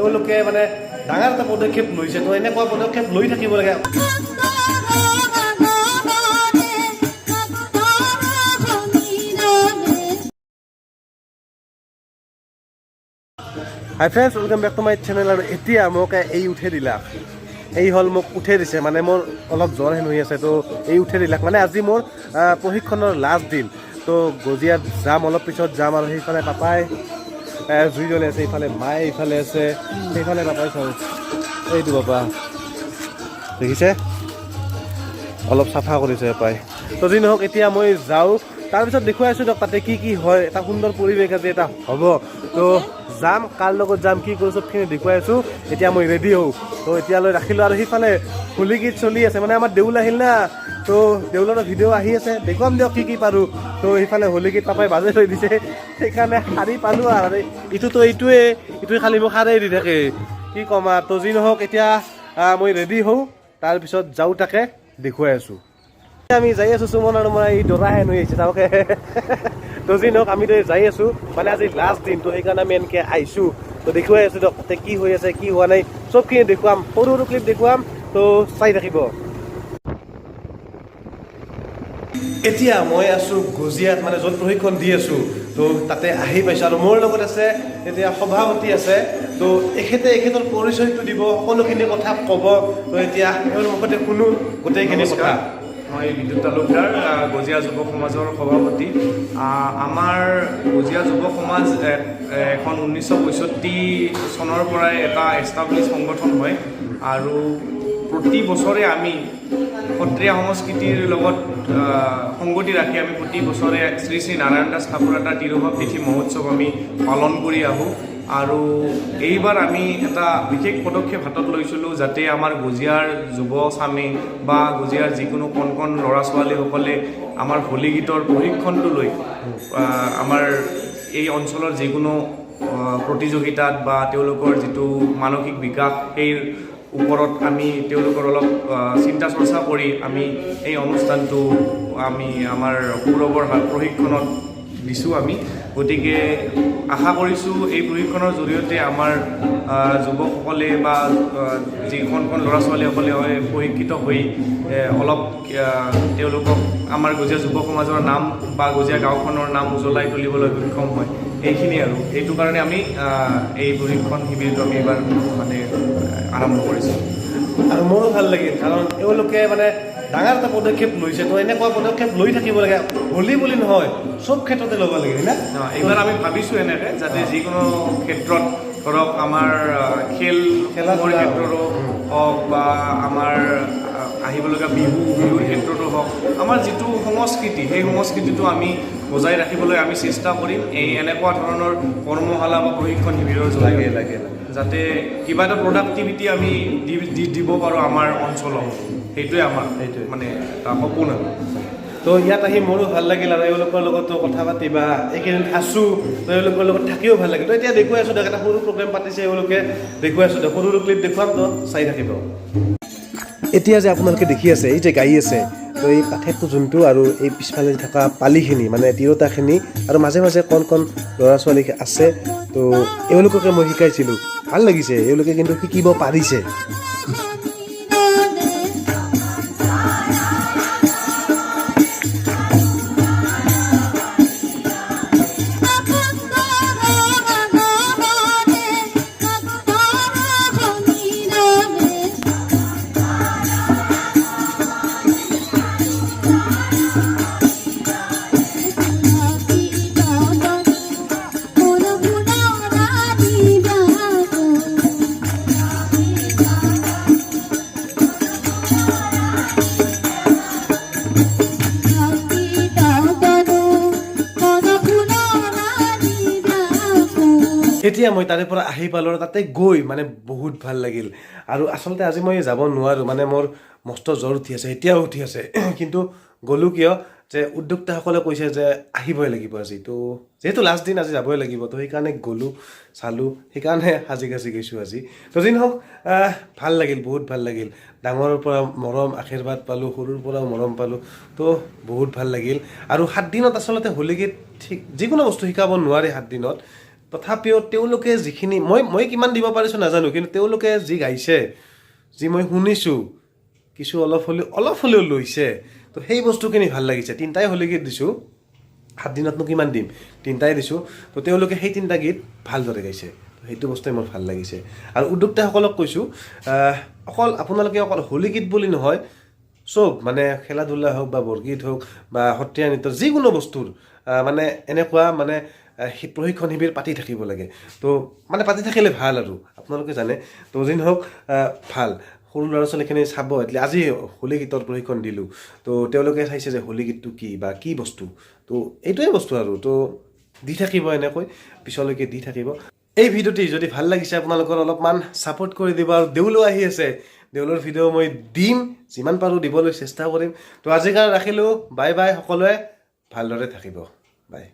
এওঁলোকে মানে ডাঙৰ এটা পদক্ষেপ লৈছে। তো এনেকুৱা পদক্ষেপ লৈ থাকিব লাগে। Hi friends, welcome back to my channel. আৰু এতিয়া মোক এই উঠাই দিলাক, এই হ'ল মোক উঠাই দিছে। মানে মোৰ অলপ জ্বৰ হেন হৈ আছে, তো এই উঠাই দিলাক। মানে আজি মোৰ প্ৰশিক্ষণৰ লাষ্ট দিন। তো গজিয়াত যাম, অলপ পিছত যাম। আৰু সেইফালে পাপাই জুই জ্বলি আছে, এইফালে মায়ে এইফালে আছে, সেইফালে পাপাই চাওঁ, এইটো পাপা দেখিছে অলপ চাফা কৰিছে পাপাই। তো যি নহওক এতিয়া মই যাওঁ, তাৰপিছত দেখুৱাই আছোঁ দিয়ক তাতে কি কি হয়। এটা সুন্দৰ পৰিৱেশ আজি এটা হ'ব। তো যাম, কাৰ লগত যাম, কি কৰোঁ চবখিনি দেখুৱাই আছোঁ। এতিয়া মই ৰেডি হওঁ। তো এতিয়ালৈ ৰাখিলোঁ। আৰু সেইফালে হোলী গীত চলি আছে, মানে আমাৰ দেউল আহিল না, তো দেউলৰ ভিডিঅ' আহি আছে, দেখুৱাম দিয়ক কি কি পাৰোঁ। তো সেইফালে হোলী গীত পাপাই বাজে থৈ দিছে, সেইকাৰণে শাৰী পালোঁ। আৰু ইটোতো এইটোৱে খালি মোক শাৰেই দি থাকে, কি ক'ম আৰু। তো যি নহওক এতিয়া মই ৰেডি হওঁ, তাৰপিছত যাওঁ, তাকে দেখুৱাই আছোঁ। আমি যাই আছোঁ, সুমন আৰু মই এই দৰা হেন হৈ আহিছে তাকে। তো যি নহওক আমি যাই আছোঁ, মানে আজি লাষ্ট দিন। তো সেইকাৰণে আমি এনেকৈ আহিছোঁ। তো দেখুৱাই আছোঁ দিয়ক তাতে কি হৈ আছে, কি হোৱা নাই, চবখিনি দেখুৱাম, সৰু সৰু ক্লিপ দেখুৱাম। তো চাই থাকিব। এতিয়া মই আছোঁ গজিয়াত, মানে য'ত প্ৰশিক্ষণ দি আছোঁ। তো তাতে আহি পাইছোঁ, আৰু মোৰ লগত আছে এতিয়া সভাপতি আছে। তো এখেতৰ পৰিচয়টো দিব, সকলোখিনি কথা ক'ব। তো এতিয়া তেওঁৰ মুখতে শুনো গোটেইখিনি কথা। মই বিদ্যুৎ তালুকদাৰ, গজিয়া যুৱ সমাজৰ সভাপতি। আমাৰ গজিয়া যুৱ সমাজ এখন 1965 চনৰ পৰাই এটা এষ্টাব্লিছ সংগঠন হয়। আৰু প্ৰতি বছৰে আমি সত্ৰীয়া সংস্কৃতিৰ লগত সংগতি ৰাখি আমি প্ৰতি বছৰে শ্ৰী শ্ৰী নাৰায়ণ দাস ঠাকুৰতাৰ তিৰুভাৱ তিথি মহোৎসৱ আমি পালন কৰি আহোঁ। আৰু এইবাৰ আমি এটা বিশেষ পদক্ষেপ হাতত লৈছিলোঁ, যাতে আমাৰ গজিয়াৰ যুৱচামে বা গজিয়াৰ যিকোনো কণ কণ ল'ৰা ছোৱালীসকলে আমাৰ হোলী গীতৰ প্ৰশিক্ষণটো লৈ আমাৰ এই অঞ্চলৰ যিকোনো প্ৰতিযোগিতাত বা তেওঁলোকৰ যিটো মানসিক বিকাশ, সেই ওপৰত আমি তেওঁলোকৰ অলপ চিন্তা চৰ্চা কৰি আমি এই অনুষ্ঠানটো আমি আমাৰ সৌৰভৰ প্ৰশিক্ষণত দিছোঁ আমি। গতিকে আশা কৰিছোঁ এই প্ৰশিক্ষণৰ জৰিয়তে আমাৰ যুৱকসকলে বা যিখন ল'ৰা ছোৱালীসকলে প্ৰশিক্ষিত হৈ অলপ তেওঁলোকক আমাৰ গজিয়া যুৱ সমাজৰ নাম বা গজিয়া গাঁওখনৰ নাম উজ্বলাই তুলিবলৈ সক্ষম হয়। এইখিনি আৰু এইটো কাৰণে আমি এই প্ৰশিক্ষণ শিবিৰটো আমি এইবাৰ মানে আৰম্ভ কৰিছোঁ। আৰু মোৰো ভাল লাগিল, কাৰণ এওঁলোকে মানে ডাঙৰ এটা পদক্ষেপ লৈছে। তো এনেকুৱা পদক্ষেপ লৈ থাকিব লাগে, হোলী বুলি নহয়, চব ক্ষেত্ৰতে ল'ব লাগে না। এইবাৰ আমি ভাবিছোঁ এনেকৈ যাতে যিকোনো ক্ষেত্ৰত ধৰক আমাৰ খেলৰ ক্ষেত্ৰতো হওক বা আমাৰ আহিবলগীয়া বিহুৰ ক্ষেত্ৰতো হওক, আমাৰ যিটো সংস্কৃতি, সেই সংস্কৃতিটো আমি বজাই ৰাখিবলৈ আমি চেষ্টা কৰিম এই এনেকুৱা ধৰণৰ কৰ্মশালা বা প্ৰশিক্ষণ শিবিৰৰ জৰিয়তে, যাতে কিবা এটা প্ৰডাক্টিভিটি আমি দিব পাৰোঁ আমাৰ অঞ্চলত। সেইটোৱে আমাৰ মানে সপোন আৰু। তো ইয়াত আহি মোৰো ভাল লাগিল, আৰু এওঁলোকৰ লগতো কথা পাতি বা এইকেইদিন আছোঁ, তো এওঁলোকৰ লগত থাকিও ভাল লাগিল। তো এতিয়া দেখুৱাই আছোঁ দিয়ক, এটা সৰু প্ৰগ্ৰেম পাতিছে এওঁলোকে, দেখুৱাই আছোঁ দিয়ক, সৰু সৰু ক্লিপ দেখুৱাম, তো চাই থাকিব। এতিয়া যে আপোনালোকে দেখি আছে, এই যে গাড়ী আছে, তো এই কাঠেটো যোনটো, আৰু এই পিছফালে থকা পালিখিনি মানে তিৰোতাখিনি, আৰু মাজে মাজে কণ কণ ল'ৰা ছোৱালী আছে। তো এওঁলোককে মই শিকাইছিলোঁ, ভাল লাগিছে, এওঁলোকে কিন্তু শিকিব পাৰিছে। এতিয়া মই তাৰে পৰা আহি পালোঁ, আৰু তাতে গৈ মানে বহুত ভাল লাগিল। আৰু আচলতে আজি মই যাব নোৱাৰোঁ, মানে মোৰ মস্ত জ্বৰ উঠি আছে, এতিয়াও উঠি আছে। কিন্তু গ'লোঁ কিয়, যে উদ্যোক্তাসকলে কৈছে যে আহিবই লাগিব আজি। তো যিহেতু লাষ্ট দিন, আজি যাবই লাগিব। তো সেইকাৰণে গ'লোঁ, চালোঁ, সেইকাৰণে সাজি কাচি গৈছোঁ আজি। তো যি নহওক ভাল লাগিল, বহুত ভাল লাগিল। ডাঙৰৰ পৰা মৰম আশীৰ্বাদ পালোঁ, সৰুৰ পৰাও মৰম পালোঁ। তো বহুত ভাল লাগিল। আৰু 7 দিনত আচলতে হোলী গীত যিকোনো বস্তু শিকাব নোৱাৰে 7 দিনত। তথাপিও তেওঁলোকে যিখিনি মই কিমান দিব পাৰিছোঁ নাজানো, কিন্তু তেওঁলোকে যি গাইছে, যি মই শুনিছোঁ, কিছু অলপ হ'লেও লৈছে, তো সেই বস্তুখিনি ভাল লাগিছে। 3টাই হোলী গীত দিছোঁ, 7 দিনতনো কিমান দিম, 3টাই দিছোঁ। তো তেওঁলোকে সেই 3টা গীত ভালদৰে গাইছে, সেইটো বস্তুৱে মোৰ ভাল লাগিছে। আৰু উদ্যোক্তাসকলক কৈছোঁ, আপোনালোকে অকল হোলী গীত বুলি নহয়, চব মানে খেলা ধূলা হওক বা বৰগীত হওক বা সত্ৰীয়া নৃত্য, যিকোনো বস্তুৰ মানে এনেকুৱা মানে প্ৰশিক্ষণ শিবিৰ পাতি থাকিব লাগে। তো মানে পাতি থাকিলে ভাল, আৰু আপোনালোকে জানে। তো যি নহওক ভাল, সৰু ল'ৰা ছোৱালীখিনি চাব। আজি হোলী গীতৰ প্ৰশিক্ষণ দিলোঁ, তো তেওঁলোকে চাইছে যে হোলী গীতটো কি বা কি বস্তু। তো এইটোৱে বস্তু, আৰু তো দি থাকিব এনেকৈ, পিছলৈকে দি থাকিব। এই ভিডিঅ'টি যদি ভাল লাগিছে আপোনালোকৰ অলপমান ছাপোৰ্ট কৰি দিব। আৰু দেউলো আহি আছে, দেউলৰ ভিডিঅ' মই দিম, যিমান পাৰোঁ দিবলৈ চেষ্টা কৰিম। তো আজিৰ কাৰণে ৰাখিলোঁ, বাই বাই। সকলোৱে ভালদৰে থাকিব, বাই।